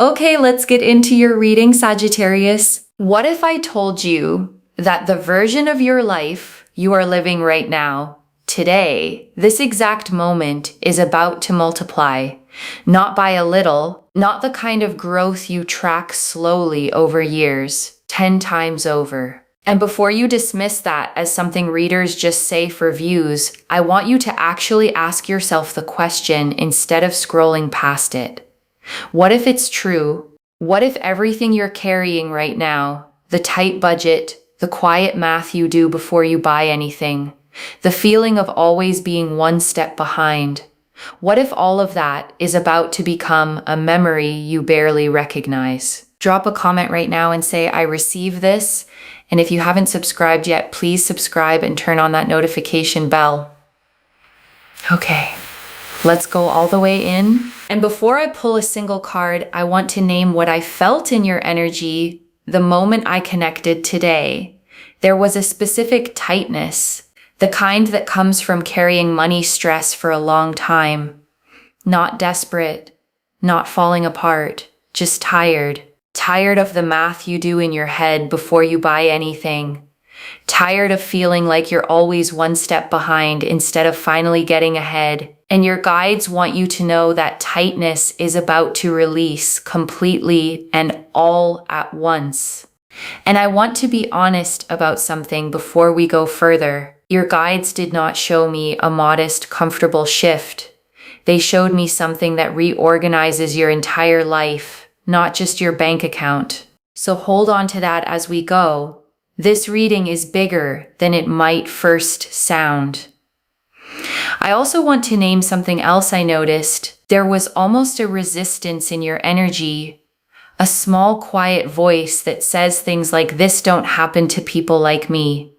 Okay, let's get into your reading, Sagittarius. What if I told you that the version of your life you are living right now, today, this exact moment, is about to multiply? Not by a little, not the kind of growth you track slowly over years, 10 times over. And before you dismiss that as something readers just say for views, I want you to actually ask yourself the question instead of scrolling past it. What if it's true? What if everything you're carrying right now, the tight budget, the quiet math you do before you buy anything, the feeling of always being one step behind, what if all of that is about to become a memory you barely recognize? Drop a comment right now and say, I receive this. And if you haven't subscribed yet, please subscribe and turn on that notification bell. Okay, let's go all the way in. And before I pull a single card, I want to name what I felt in your energy the moment I connected today. There was a specific tightness, the kind that comes from carrying money stress for a long time. Not desperate, not falling apart, just tired. Tired of the math you do in your head before you buy anything. Tired of feeling like you're always one step behind instead of finally getting ahead. And your guides want you to know that tightness is about to release completely and all at once. And I want to be honest about something before we go further. Your guides did not show me a modest, comfortable shift. They showed me something that reorganizes your entire life, not just your bank account. So hold on to that as we go. This reading is bigger than it might first sound. I also want to name something else I noticed. There was almost a resistance in your energy, a small quiet voice that says things like, "This don't happen to people like me."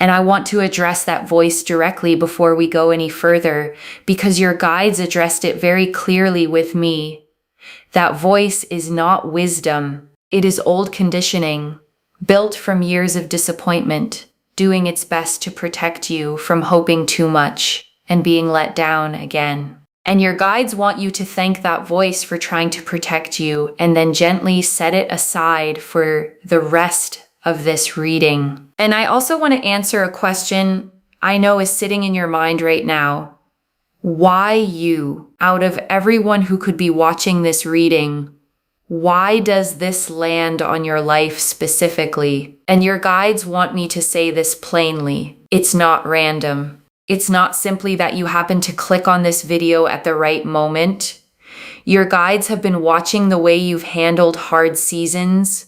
And I want to address that voice directly before we go any further, because your guides addressed it very clearly with me. That voice is not wisdom. It is old conditioning, built from years of disappointment, doing its best to protect you from hoping too much and being let down again. And your guides want you to thank that voice for trying to protect you and then gently set it aside for the rest of this reading. And I also want to answer a question I know is sitting in your mind right now. Why you? Out of everyone who could be watching this reading, why does this land on your life specifically? And your guides want me to say this plainly. It's not random. It's not simply that you happen to click on this video at the right moment. Your guides have been watching the way you've handled hard seasons,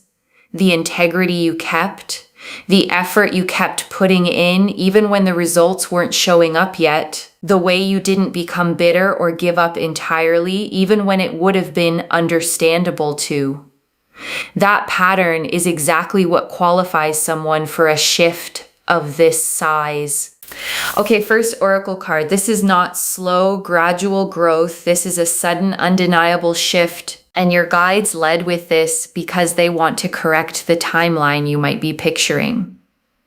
the integrity you kept, the effort you kept putting in even when the results weren't showing up yet, the way you didn't become bitter or give up entirely even when it would have been understandable to. That pattern is exactly what qualifies someone for a shift of this size. Okay, first oracle card. This is not slow, gradual growth. This is a sudden, undeniable shift. And your guides led with this because they want to correct the timeline you might be picturing.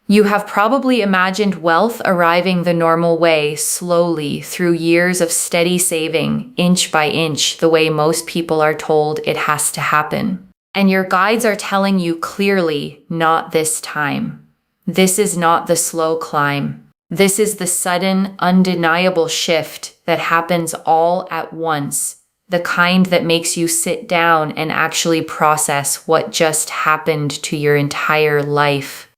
You have probably imagined wealth arriving the normal way, slowly, through years of steady saving, inch by inch, the way most people are told it has to happen. And your guides are telling you clearly, not this time. This is not the slow climb. This is the sudden, undeniable shift that happens all at once. The kind that makes you sit down and actually process what just happened to your entire life.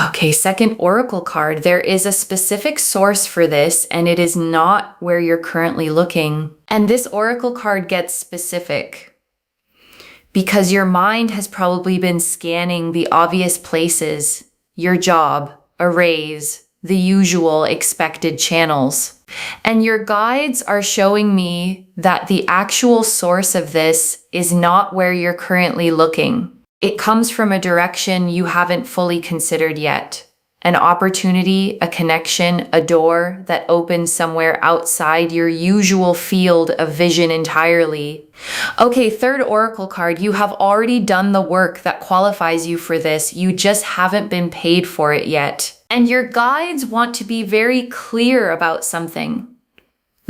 Okay, second oracle card. There is a specific source for this, and it is not where you're currently looking. And this oracle card gets specific because your mind has probably been scanning the obvious places, your job, a raise, the usual expected channels. And your guides are showing me that the actual source of this is not where you're currently looking. It comes from a direction you haven't fully considered yet. An opportunity, a connection, a door that opens somewhere outside your usual field of vision entirely. Okay, third oracle card. You have already done the work that qualifies you for this. You just haven't been paid for it yet. And your guides want to be very clear about something.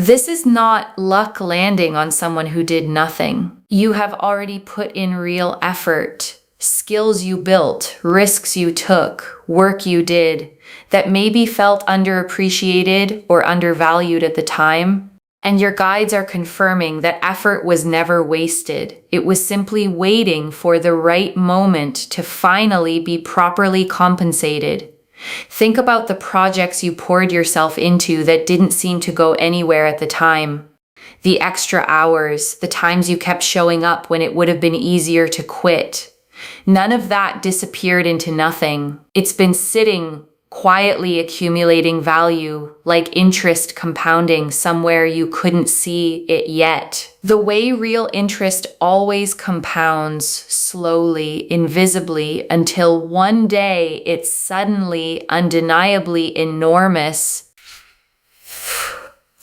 This is not luck landing on someone who did nothing. You have already put in real effort, skills you built, risks you took, work you did that maybe felt underappreciated or undervalued at the time. And your guides are confirming that effort was never wasted. It was simply waiting for the right moment to finally be properly compensated. Think about the projects you poured yourself into that didn't seem to go anywhere at the time. The extra hours, the times you kept showing up when it would have been easier to quit. None of that disappeared into nothing. It's been sitting, quietly accumulating value, like interest compounding somewhere you couldn't see it yet. The way real interest always compounds slowly, invisibly, until one day it's suddenly, undeniably enormous.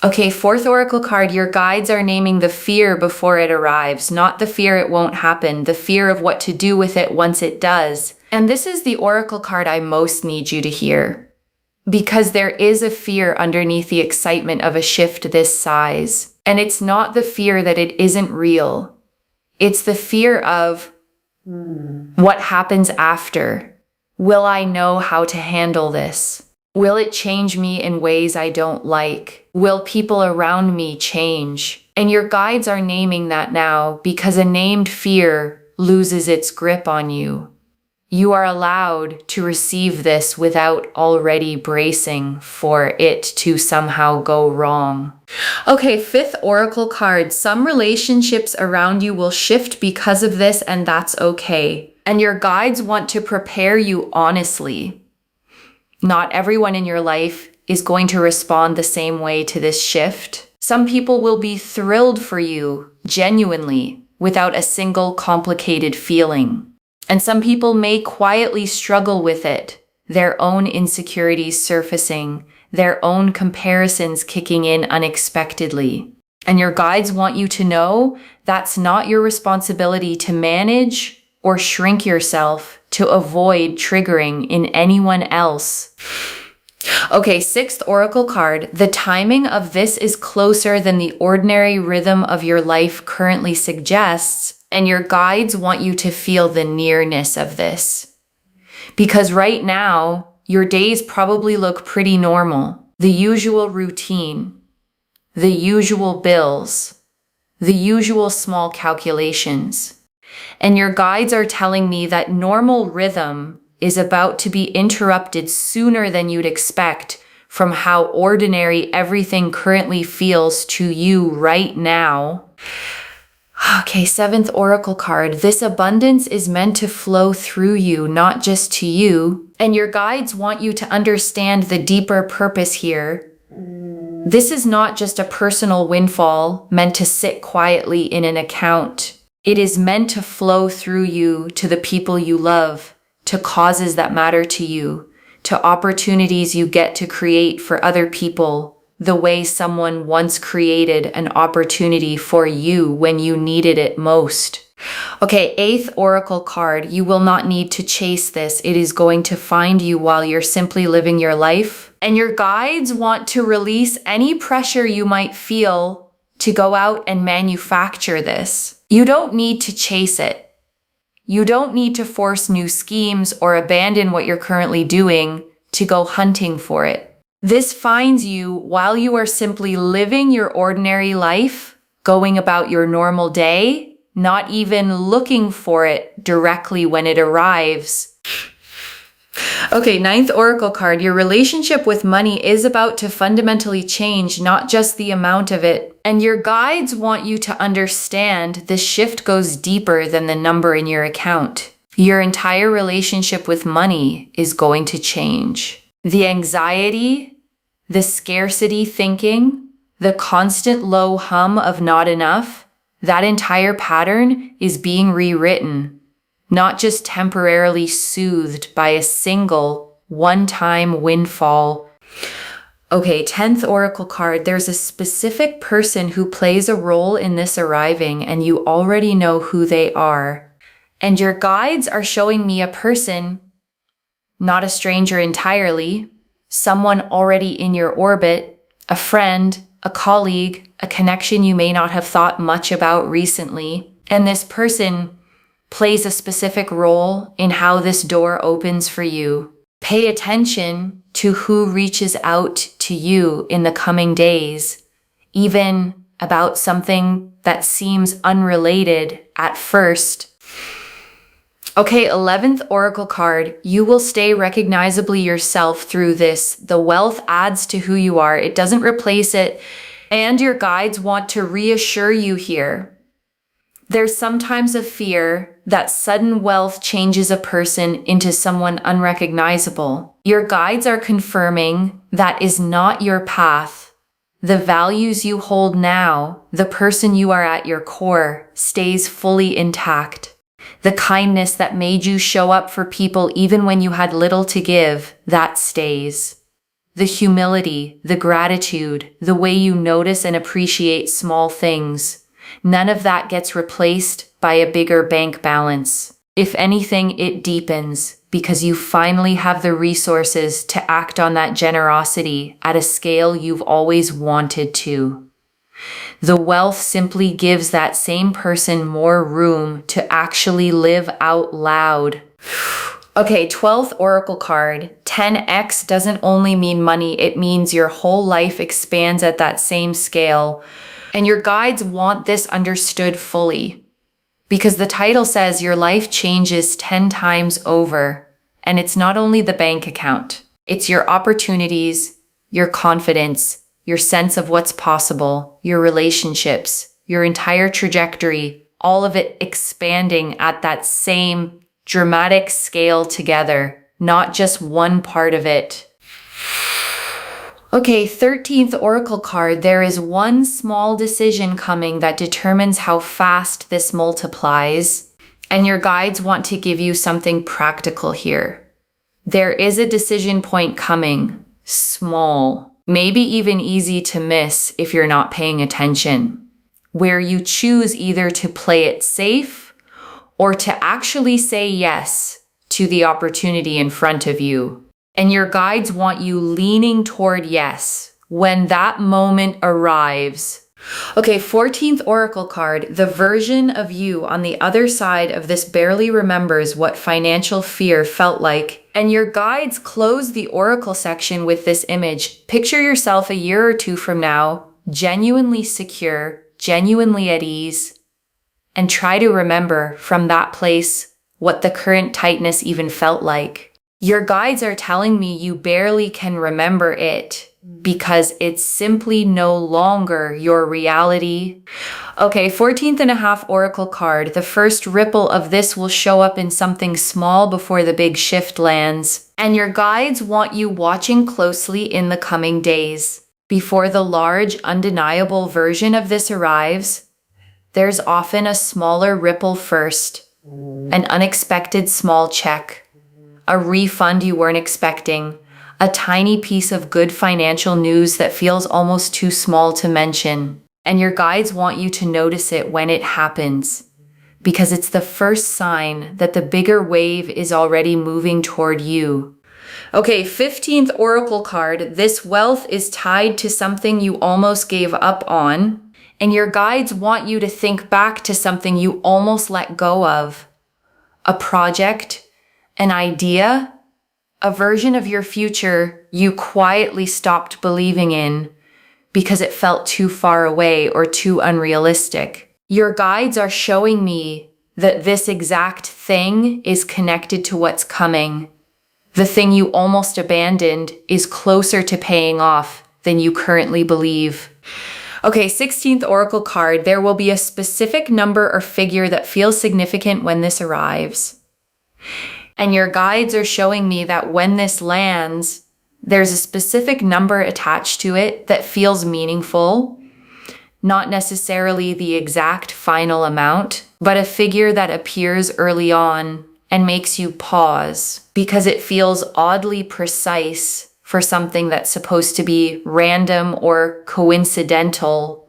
Okay, fourth oracle card, your guides are naming the fear before it arrives, not the fear it won't happen, the fear of what to do with it once it does. And this is the oracle card I most need you to hear, because there is a fear underneath the excitement of a shift this size. And it's not the fear that it isn't real. It's the fear of what happens after. Will I know how to handle this? Will it change me in ways I don't like? Will people around me change? And your guides are naming that now because a named fear loses its grip on you. You are allowed to receive this without already bracing for it to somehow go wrong. Okay, fifth oracle card. Some relationships around you will shift because of this, and that's okay. And your guides want to prepare you honestly. Not everyone in your life is going to respond the same way to this shift. Some people will be thrilled for you, genuinely, without a single complicated feeling. And some people may quietly struggle with it, their own insecurities surfacing, their own comparisons kicking in unexpectedly. And your guides want you to know that's not your responsibility to manage or shrink yourself to avoid triggering in anyone else. Okay, sixth oracle card. The timing of this is closer than the ordinary rhythm of your life currently suggests. And your guides want you to feel the nearness of this. Because right now, your days probably look pretty normal. The usual routine, the usual bills, the usual small calculations. And your guides are telling me that normal rhythm is about to be interrupted sooner than you'd expect from how ordinary everything currently feels to you right now. Okay, seventh oracle card. This abundance is meant to flow through you, not just to you. And your guides want you to understand the deeper purpose here. This is not just a personal windfall meant to sit quietly in an account. It is meant to flow through you to the people you love, to causes that matter to you, to opportunities you get to create for other people, the way someone once created an opportunity for you when you needed it most. Okay, eighth oracle card. You will not need to chase this. It is going to find you while you're simply living your life. And your guides want to release any pressure you might feel to go out and manufacture this. You don't need to chase it. You don't need to force new schemes or abandon what you're currently doing to go hunting for it. This finds you while you are simply living your ordinary life, going about your normal day, not even looking for it directly when it arrives. Okay, ninth oracle card. Your relationship with money is about to fundamentally change, not just the amount of it. And your guides want you to understand this shift goes deeper than the number in your account. Your entire relationship with money is going to change. The anxiety, the scarcity thinking, the constant low hum of not enough, that entire pattern is being rewritten, not just temporarily soothed by a single one-time windfall. Okay, 10th oracle card. There's a specific person who plays a role in this arriving, and you already know who they are. And your guides are showing me a person, not a stranger entirely, someone already in your orbit, a friend, a colleague, a connection you may not have thought much about recently. And this person plays a specific role in how this door opens for you. Pay attention to who reaches out to you in the coming days, even about something that seems unrelated at first. Okay, 11th Oracle card. You will stay recognizably yourself through this. The wealth adds to who you are. It doesn't replace it. And your guides want to reassure you here. There's sometimes a fear that sudden wealth changes a person into someone unrecognizable. Your guides are confirming that is not your path. The values you hold now, the person you are at your core, stays fully intact. The kindness that made you show up for people even when you had little to give, that stays. The humility, the gratitude, the way you notice and appreciate small things, none of that gets replaced by a bigger bank balance. If anything, it deepens because you finally have the resources to act on that generosity at a scale you've always wanted to. The wealth simply gives that same person more room to actually live out loud. Okay, 12th Oracle card. 10x doesn't only mean money, it means your whole life expands at that same scale. And your guides want this understood fully. Because the title says your life changes 10 times over. And it's not only the bank account. It's your opportunities, your confidence, your sense of what's possible, your relationships, your entire trajectory, all of it expanding at that same dramatic scale together, not just one part of it. Okay, 13th Oracle card. There is one small decision coming that determines how fast this multiplies, and your guides want to give you something practical here. There is a decision point coming, small. Maybe even easy to miss if you're not paying attention, where you choose either to play it safe or to actually say yes to the opportunity in front of you. And your guides want you leaning toward yes when that moment arrives. Okay, 14th Oracle card. The version of you on the other side of this barely remembers what financial fear felt like. And your guides close the Oracle section with this image. Picture yourself a year or two from now, genuinely secure, genuinely at ease, and try to remember from that place what the current tightness even felt like. Your guides are telling me you barely can remember it because it's simply no longer your reality. Okay, 14th and a half Oracle card. The first ripple of this will show up in something small before the big shift lands. And your guides want you watching closely in the coming days. Before the large, undeniable version of this arrives, there's often a smaller ripple first. An unexpected small check. A refund you weren't expecting. A tiny piece of good financial news that feels almost too small to mention. And your guides want you to notice it when it happens, because it's the first sign that the bigger wave is already moving toward you. Okay, 15th Oracle card. This wealth is tied to something you almost gave up on, and your guides want you to think back to something you almost let go of. A project, an idea, a version of your future you quietly stopped believing in because it felt too far away or too unrealistic. Your guides are showing me that this exact thing is connected to what's coming. The thing you almost abandoned is closer to paying off than you currently believe. Okay, 16th Oracle card. There will be a specific number or figure that feels significant when this arrives. And your guides are showing me that when this lands, there's a specific number attached to it that feels meaningful, not necessarily the exact final amount, but a figure that appears early on and makes you pause because it feels oddly precise for something that's supposed to be random or coincidental.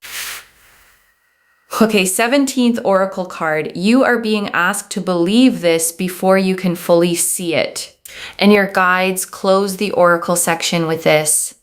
Okay, 17th Oracle card. You are being asked to believe this before you can fully see it. And your guides close the Oracle section with this.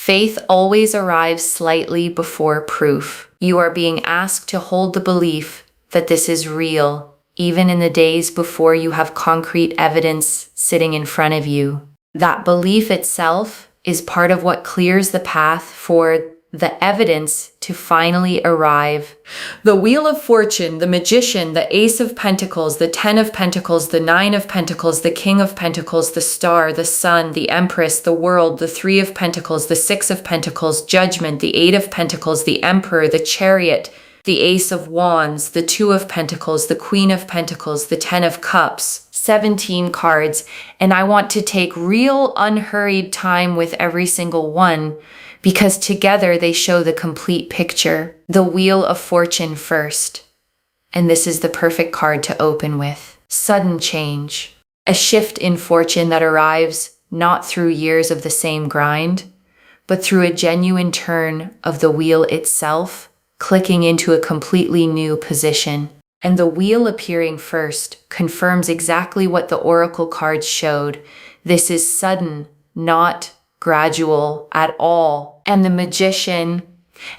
Faith always arrives slightly before proof. You are being asked to hold the belief that this is real, even in the days before you have concrete evidence sitting in front of you. That belief itself is part of what clears the path for the evidence to finally arrive. The Wheel of Fortune, the Magician, the Ace of Pentacles, the Ten of Pentacles, the Nine of Pentacles, the King of Pentacles, the Star, the Sun, the Empress, the World, the Three of Pentacles, the Six of Pentacles, Judgment, the Eight of Pentacles, the Emperor, the Chariot, the Ace of Wands, the Two of Pentacles, the Queen of Pentacles, the Ten of Cups, 17 cards. And I want to take real unhurried time with every single one, because together they show the complete picture. The Wheel of Fortune first. And this is the perfect card to open with. Sudden change. A shift in fortune that arrives not through years of the same grind, but through a genuine turn of the wheel itself, clicking into a completely new position. And the wheel appearing first confirms exactly what the oracle cards showed. This is sudden, not gradual at all. And the Magician,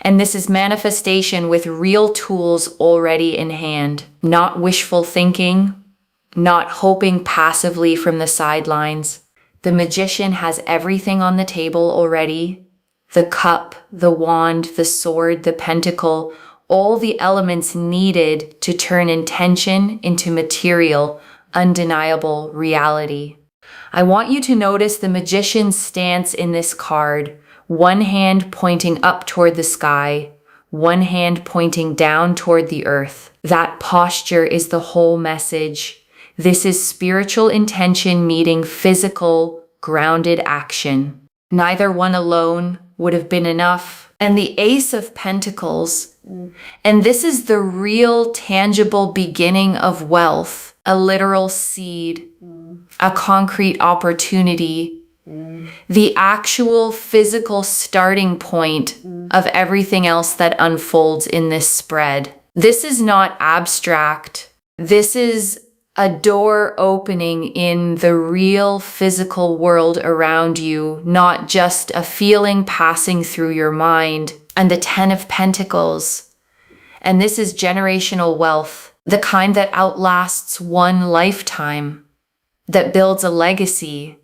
and this is manifestation with real tools already in hand, not wishful thinking, not hoping passively from the sidelines. The Magician has everything on the table already. The cup, the wand, the sword, the pentacle, all the elements needed to turn intention into material, undeniable reality. I want you to notice the Magician's stance in this card. One hand pointing up toward the sky, one hand pointing down toward the earth. That posture is the whole message. This is spiritual intention meeting physical, grounded action. Neither one alone would have been enough. And the Ace of Pentacles, and this is the real tangible beginning of wealth, a literal seed, a concrete opportunity, the actual physical starting point of everything else that unfolds in this spread. This is not abstract. This is a door opening in the real physical world around you, not just a feeling passing through your mind. And the Ten of Pentacles. And this is generational wealth, the kind that outlasts one lifetime, that builds a legacy,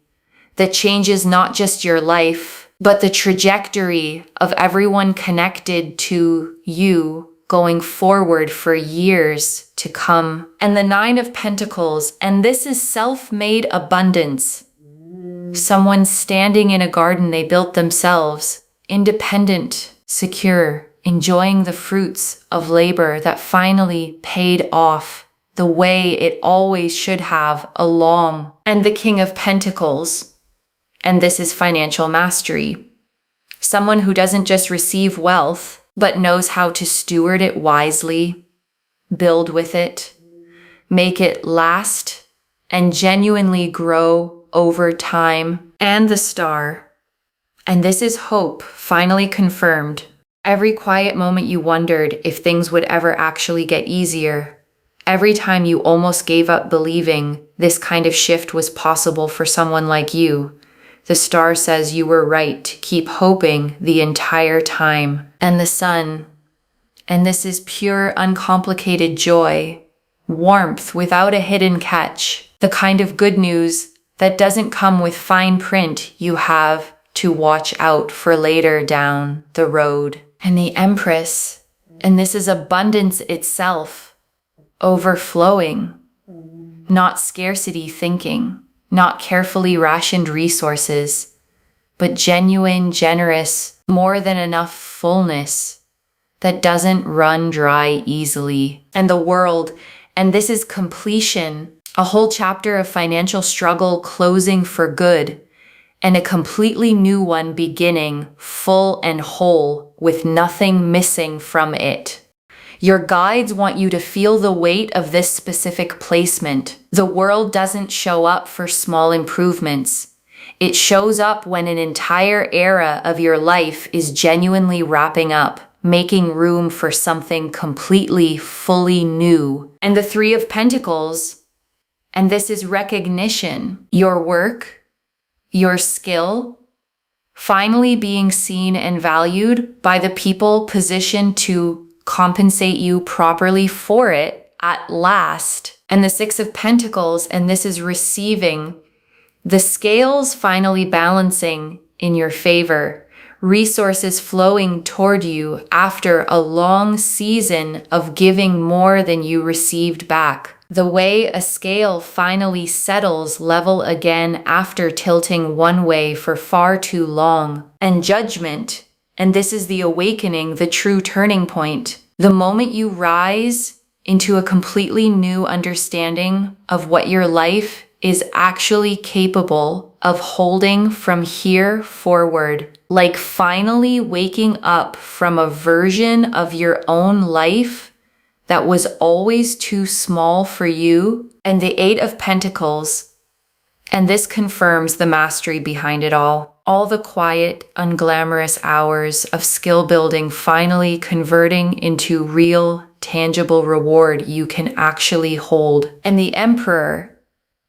that changes not just your life, but the trajectory of everyone connected to you going forward for years to come. And the Nine of Pentacles, and this is self-made abundance. Someone standing in a garden they built themselves, independent, secure, enjoying the fruits of labor that finally paid off the way it always should have along. And the King of Pentacles, and this is financial mastery. Someone who doesn't just receive wealth, but knows how to steward it wisely, build with it, make it last, and genuinely grow over time. And the Star. And this is hope, finally confirmed. Every quiet moment you wondered if things would ever actually get easier. Every time you almost gave up believing this kind of shift was possible for someone like you. The Star says you were right to keep hoping the entire time. And the Sun. And this is pure, uncomplicated joy. Warmth without a hidden catch. The kind of good news that doesn't come with fine print you have to watch out for later down the road. And the Empress. And this is abundance itself. Overflowing. Not scarcity thinking. Not carefully rationed resources, but genuine, generous, more than enough fullness that doesn't run dry easily. And the World, and this is completion, a whole chapter of financial struggle closing for good, and a completely new one beginning, full and whole, with nothing missing from it. Your guides want you to feel the weight of this specific placement. The world doesn't show up for small improvements. It shows up when an entire era of your life is genuinely wrapping up, making room for something completely, fully new. And the Three of Pentacles, and this is recognition. Your work, your skill, finally being seen and valued by the people positioned to compensate you properly for it at last. And the Six of Pentacles, and this is receiving. The scales finally balancing in your favor. Resources flowing toward you after a long season of giving more than you received back. The way a scale finally settles level again after tilting one way for far too long. And judgment, and this is the awakening, the true turning point. The moment you rise into a completely new understanding of what your life is actually capable of holding from here forward. Like finally waking up from a version of your own life that was always too small for you. And the Eight of Pentacles, and this confirms the mastery behind it all. All the quiet, unglamorous hours of skill building finally converting into real, tangible reward you can actually hold. And the Emperor,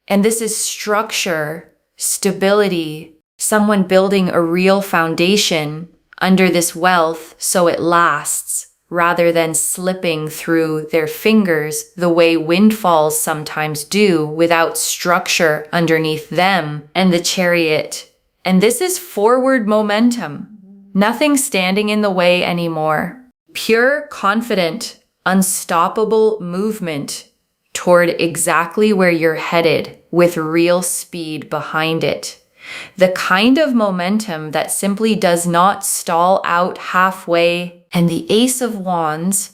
and this is structure, stability, someone building a real foundation under this wealth so it lasts, rather than slipping through their fingers the way windfalls sometimes do without structure underneath them. And the Chariot, and this is forward momentum, nothing standing in the way anymore. Pure, confident, unstoppable movement toward exactly where you're headed with real speed behind it. The kind of momentum that simply does not stall out halfway. And the Ace of Wands,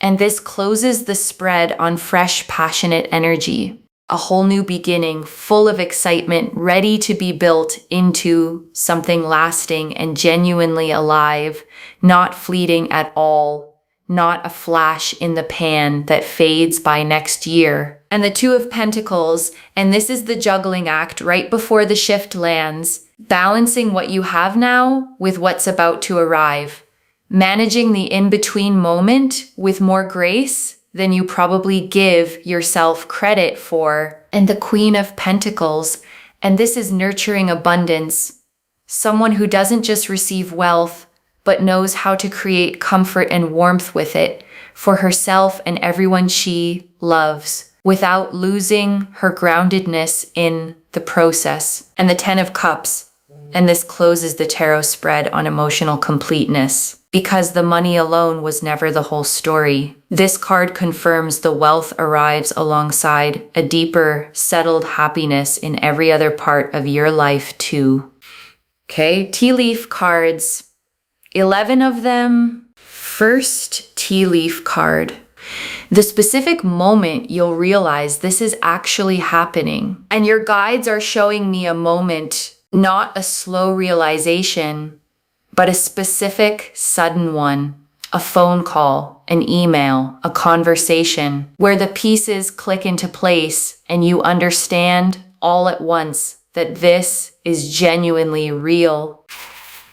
and this closes the spread on fresh, passionate energy. A whole new beginning, full of excitement, ready to be built into something lasting and genuinely alive, not fleeting at all, not a flash in the pan that fades by next year. And the Two of Pentacles, and this is the juggling act right before the shift lands, balancing what you have now with what's about to arrive. Managing the in-between moment with more grace than you probably give yourself credit for. And the Queen of Pentacles, and this is nurturing abundance. Someone who doesn't just receive wealth, but knows how to create comfort and warmth with it for herself and everyone she loves, without losing her groundedness in the process. And the Ten of Cups, and this closes the tarot spread on emotional completeness. Because the money alone was never the whole story. This card confirms the wealth arrives alongside a deeper, settled happiness in every other part of your life too. Okay, tea leaf cards. 11 of them. First tea leaf card. The specific moment you'll realize this is actually happening. And your guides are showing me a moment, not a slow realization, but a specific, sudden one. A phone call, an email, a conversation, where the pieces click into place and you understand all at once that this is genuinely real.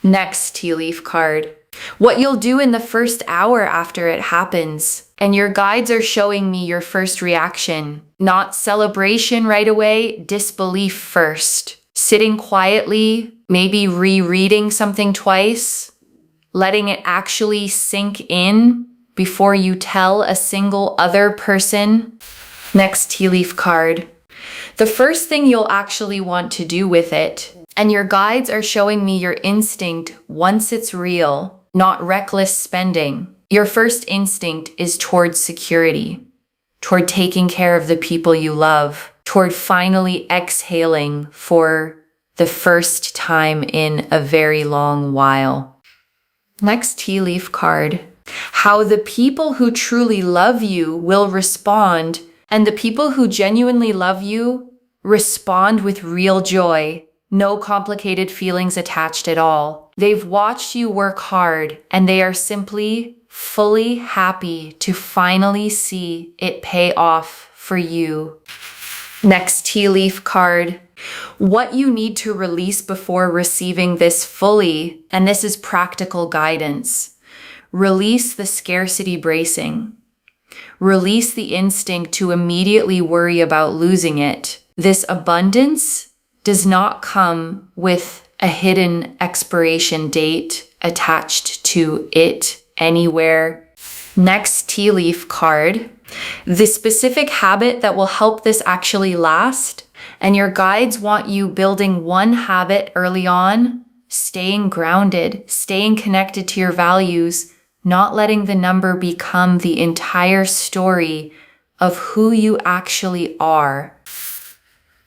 Next tea leaf card. What you'll do in the first hour after it happens. And your guides are showing me your first reaction. Not celebration right away, disbelief first. Sitting quietly, maybe rereading something twice, letting it actually sink in before you tell a single other person. Next tea leaf card. The first thing you'll actually want to do with it, and your guides are showing me your instinct once it's real, not reckless spending. Your first instinct is toward security, toward taking care of the people you love, toward finally exhaling for the first time in a very long while. Next tea leaf card. How the people who truly love you will respond, and the people who genuinely love you respond with real joy. No complicated feelings attached at all. They've watched you work hard, and they are simply fully happy to finally see it pay off for you. Next tea leaf card. What you need to release before receiving this fully, and this is practical guidance. Release the scarcity bracing. Release the instinct to immediately worry about losing it. This abundance does not come with a hidden expiration date attached to it anywhere. Next tea leaf card, the specific habit that will help this actually last. And your guides want you building one habit early on, staying grounded, staying connected to your values, not letting the number become the entire story of who you actually are.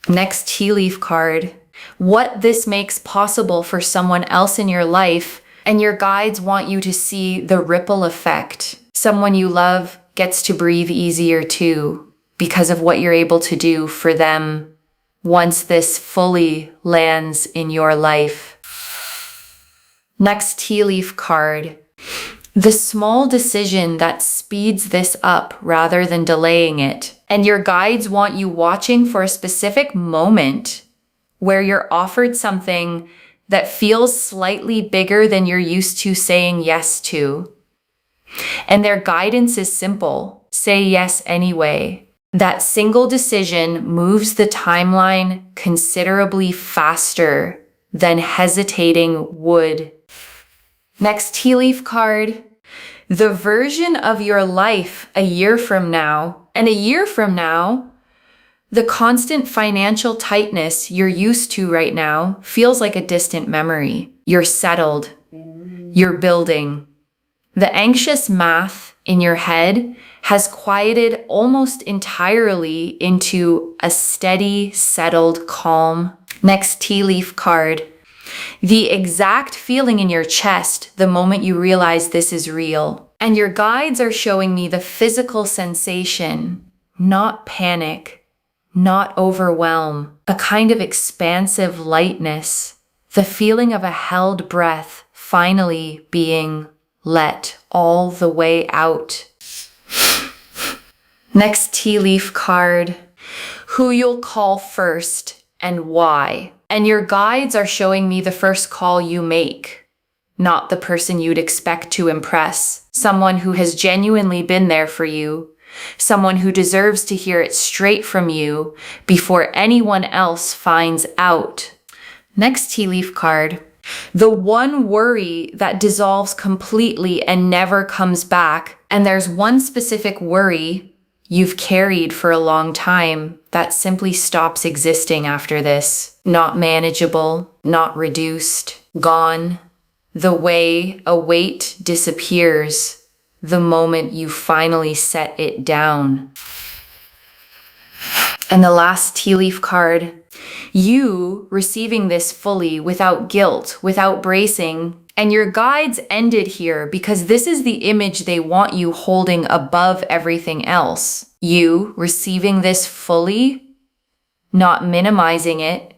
Next tea leaf card, what this makes possible for someone else in your life, and your guides want you to see the ripple effect. Someone you love gets to breathe easier too because of what you're able to do for them once this fully lands in your life. Next tea leaf card, the small decision that speeds this up rather than delaying it. And your guides want you watching for a specific moment where you're offered something that feels slightly bigger than you're used to saying yes to. And their guidance is simple. Say yes anyway. That single decision moves the timeline considerably faster than hesitating would. Next tea leaf card, the version of your life a year from now. And a year from now, the constant financial tightness you're used to right now feels like a distant memory. You're settled. You're building. The anxious math in your head has quieted almost entirely into a steady, settled calm. Next tea leaf card, the exact feeling in your chest the moment you realize this is real. And your guides are showing me the physical sensation, not panic, not overwhelm, a kind of expansive lightness, the feeling of a held breath finally being let all the way out. Next tea leaf card, who you'll call first and why. And your guides are showing me the first call you make, not the person you'd expect to impress. Someone who has genuinely been there for you. Someone who deserves to hear it straight from you before anyone else finds out. Next tea leaf card, the one worry that dissolves completely and never comes back. And there's one specific worry you've carried for a long time that simply stops existing after this. Not manageable, not reduced, gone. The way a weight disappears the moment you finally set it down. And the last tea leaf card, you receiving this fully without guilt, without bracing. And your guides ended here because this is the image they want you holding above everything else. You receiving this fully, not minimizing it,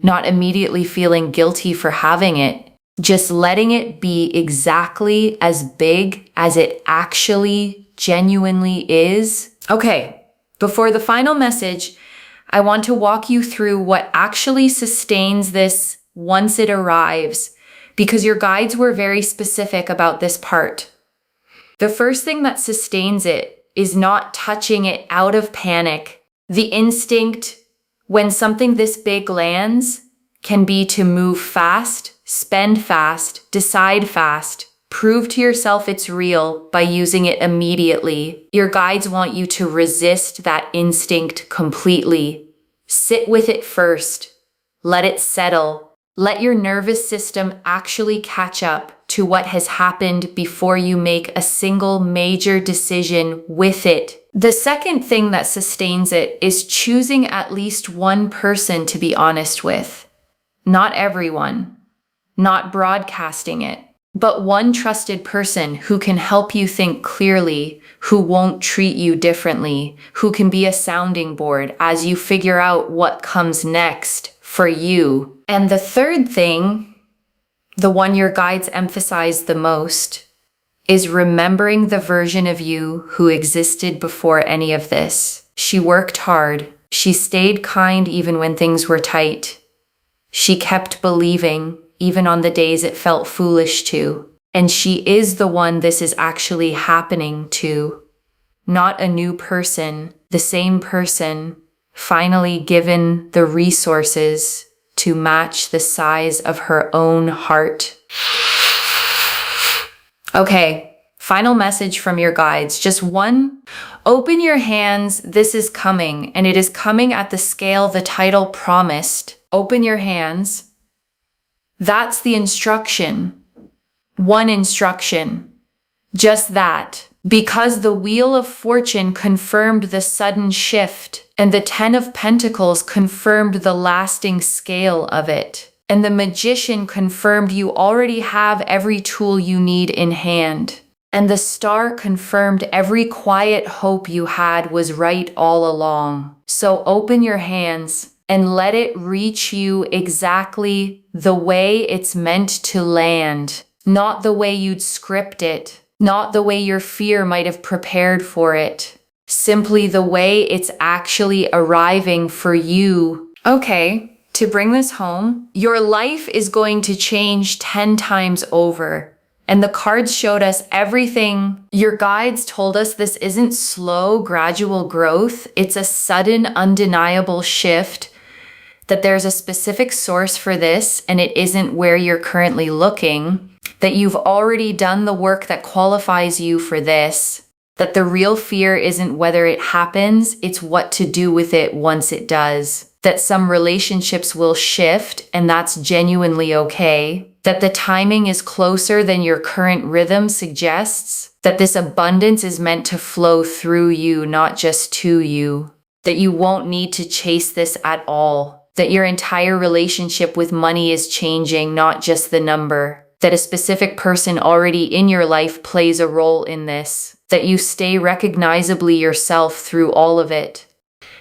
not immediately feeling guilty for having it, just letting it be exactly as big as it actually genuinely is. Okay, before the final message, I want to walk you through what actually sustains this once it arrives, because your guides were very specific about this part. The first thing that sustains it is not touching it out of panic. The instinct when something this big lands can be to move fast, spend fast, decide fast, prove to yourself it's real by using it immediately. Your guides want you to resist that instinct completely. Sit with it first. Let it settle. Let your nervous system actually catch up to what has happened before you make a single major decision with it. The second thing that sustains it is choosing at least one person to be honest with. Not everyone. Not broadcasting it, but one trusted person who can help you think clearly, who won't treat you differently, who can be a sounding board as you figure out what comes next for you. And the third thing, the one your guides emphasize the most, is remembering the version of you who existed before any of this. She worked hard. She stayed kind even when things were tight. She kept believing even on the days it felt foolish to. And she is the one this is actually happening to. Not a new person, the same person, finally given the resources to match the size of her own heart. Okay, final message from your guides. Just one. Open your hands. This is coming, and it is coming at the scale the title promised. Open your hands. That's the instruction. One instruction. Just that. Because the Wheel of Fortune confirmed the sudden shift, and the Ten of Pentacles confirmed the lasting scale of it, and the Magician confirmed you already have every tool you need in hand, and the Star confirmed every quiet hope you had was right all along. So open your hands and let it reach you exactly the way it's meant to land, not the way you'd script it. Not the way your fear might have prepared for it. Simply the way it's actually arriving for you. Okay, to bring this home, your life is going to change 10 times over. And the cards showed us everything. Your guides told us this isn't slow, gradual growth. It's a sudden, undeniable shift. That there's a specific source for this, and it isn't where you're currently looking. That you've already done the work that qualifies you for this, that the real fear isn't whether it happens, it's what to do with it once it does, that some relationships will shift and that's genuinely okay, that the timing is closer than your current rhythm suggests, that this abundance is meant to flow through you, not just to you, that you won't need to chase this at all, that your entire relationship with money is changing, not just the number. That a specific person already in your life plays a role in this, that you stay recognizably yourself through all of it,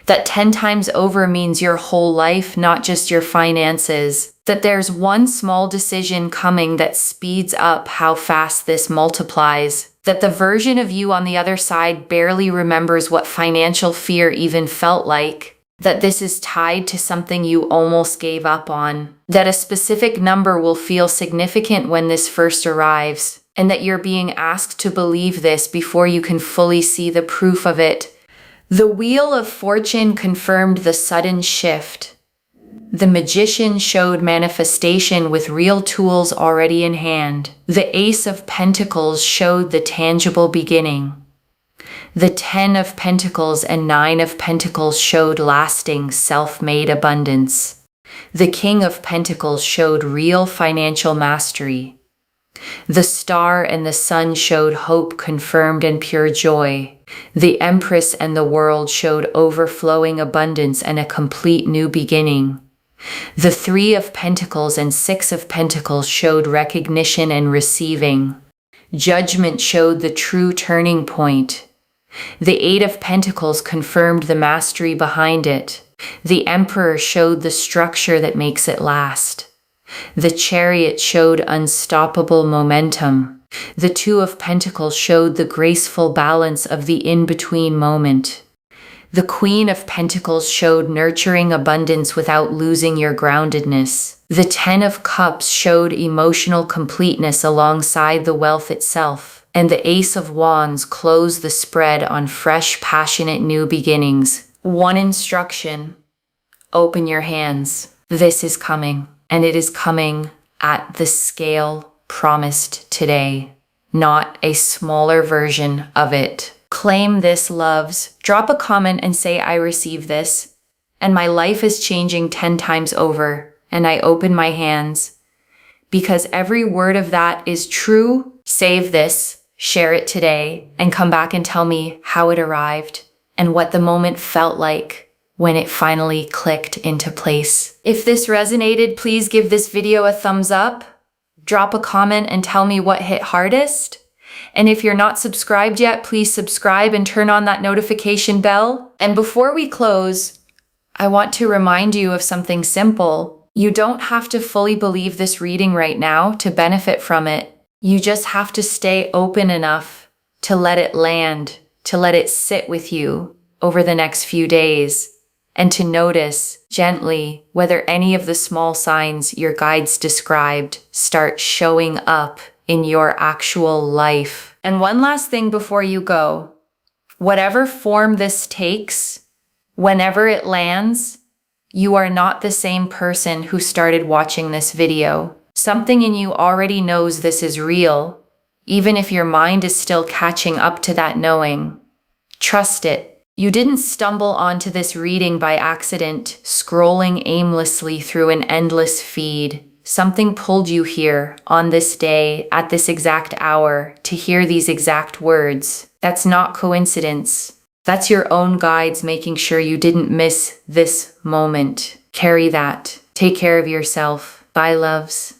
that 10 times over means your whole life, not just your finances, that there's one small decision coming that speeds up how fast this multiplies, that the version of you on the other side barely remembers what financial fear even felt like, that this is tied to something you almost gave up on, that a specific number will feel significant when this first arrives, and that you're being asked to believe this before you can fully see the proof of it. The Wheel of Fortune confirmed the sudden shift. The Magician showed manifestation with real tools already in hand. The Ace of Pentacles showed the tangible beginning. The 10 of Pentacles and 9 of Pentacles showed lasting, self-made abundance. The King of Pentacles showed real financial mastery. The Star and the Sun showed hope confirmed and pure joy. The Empress and the World showed overflowing abundance and a complete new beginning. The 3 of Pentacles and 6 of Pentacles showed recognition and receiving. Judgment showed the true turning point. The 8 of Pentacles confirmed the mastery behind it. The Emperor showed the structure that makes it last. The Chariot showed unstoppable momentum. The 2 of Pentacles showed the graceful balance of the in-between moment. The Queen of Pentacles showed nurturing abundance without losing your groundedness. The 10 of Cups showed emotional completeness alongside the wealth itself. And the Ace of Wands closed the spread on fresh, passionate new beginnings. One instruction. Open your hands. This is coming, and it is coming at the scale promised today, not a smaller version of it. Claim this, loves. Drop a comment and say, I receive this, and my life is changing 10 times over, and I open my hands. Because every word of that is true. Save this. Share it today and come back and tell me how it arrived and what the moment felt like when it finally clicked into place. If this resonated, please give this video a thumbs up, drop a comment and tell me what hit hardest. And if you're not subscribed yet, please subscribe and turn on that notification bell. And before we close, I want to remind you of something simple. You don't have to fully believe this reading right now to benefit from it. You just have to stay open enough to let it land, to let it sit with you over the next few days, and to notice gently whether any of the small signs your guides described start showing up in your actual life. And one last thing before you go, whatever form this takes, whenever it lands, You are not the same person who started watching this video. Something in you already knows this is real, even if your mind is still catching up to that knowing. Trust it. You didn't stumble onto this reading by accident, scrolling aimlessly through an endless feed. Something pulled you here, on this day, at this exact hour, to hear these exact words. That's not coincidence. That's your own guides making sure you didn't miss this moment. Carry that. Take care of yourself. Bye, loves.